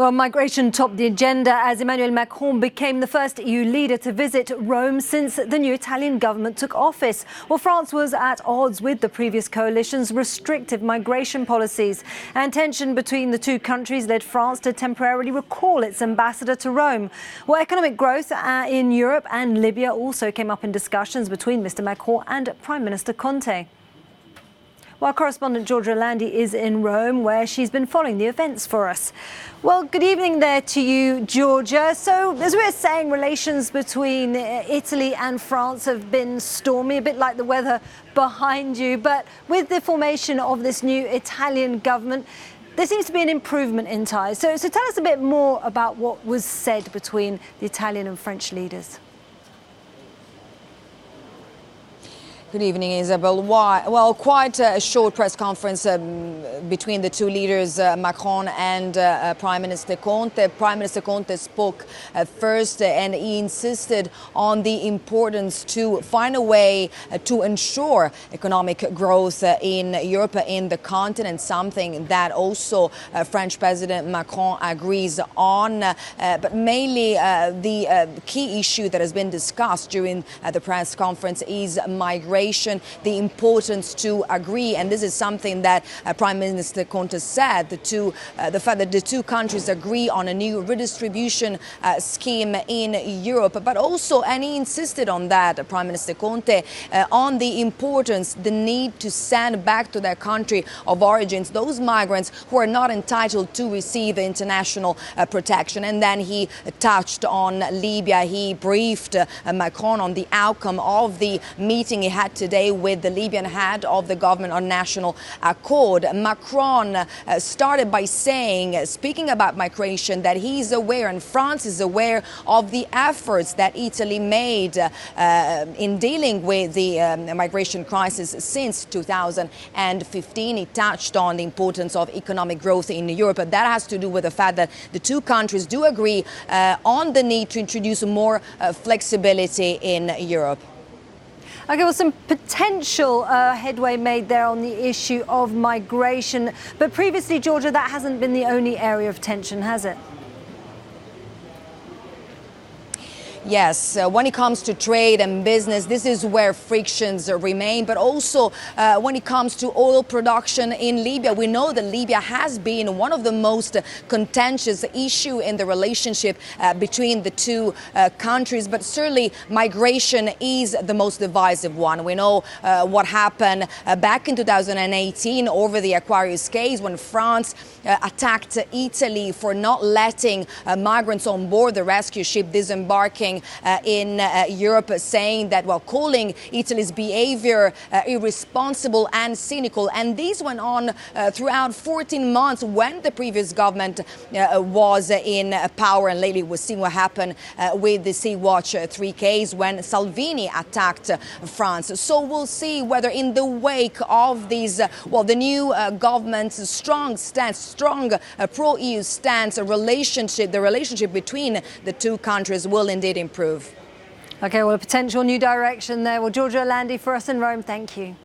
Well, migration topped the agenda as Emmanuel Macron became the first EU leader to visit Rome since the new Italian government took office. Well, France was at odds with the previous coalition's restrictive migration policies, and tension between the two countries led France to temporarily recall its ambassador to Rome. Well, economic growth in Europe and Libya also came up in discussions between Mr. Macron and Prime Minister Conte. Well, correspondent Giorgia Landi is in Rome, where she's been following the events for us. Well, good evening there to you, Giorgia. So, as we were saying, relations between Italy and France have been stormy, a bit like the weather behind you. But with the formation of this new Italian government, there seems to be an improvement in ties. So tell us a bit more about what was said between the Italian and French leaders. Good evening, Isabel. Well, quite a short press conference between the two leaders, Macron and Prime Minister Conte. Prime Minister Conte spoke first and he insisted on the importance to find a way to ensure economic growth in Europe, in the continent, something that also French President Macron agrees on. But mainly the key issue that has been discussed during the press conference is migration. The importance to agree, and this is something that Prime Minister Conte said, the fact that the two countries agree on a new redistribution scheme in Europe, but also, and he insisted on that, Prime Minister Conte, on the importance, the need to send back to their country of origins those migrants who are not entitled to receive international protection. And then he touched on Libya. He briefed Macron on the outcome of the meeting he had today with the Libyan head of the government on national accord. Macron started by saying, speaking about migration, that he's aware and France is aware of the efforts that Italy made in dealing with the migration crisis since 2015. He touched on the importance of economic growth in Europe. That has to do with the fact that the two countries do agree on the need to introduce more flexibility in Europe. Okay, well, some potential headway made there on the issue of migration. But previously, Giorgia, that hasn't been the only area of tension, has it? Yes, when it comes to trade and business, this is where frictions remain. But also when it comes to oil production in Libya, we know that Libya has been one of the most contentious issues in the relationship between the two countries. But certainly migration is the most divisive one. We know what happened back in 2018 over the Aquarius case when France attacked Italy for not letting migrants on board the rescue ship disembarking in Europe, saying that, well, calling Italy's behavior irresponsible and cynical. And these went on throughout 14 months when the previous government was in power. And lately we've seen what happened with the Sea-Watch 3 case when Salvini attacked France. So we'll see whether in the wake of these, the new government's strong stance, strong pro-EU stance, the relationship between the two countries will indeed improve. Okay, well, a potential new direction there. Well, Giorgia Landi for us in Rome, thank you.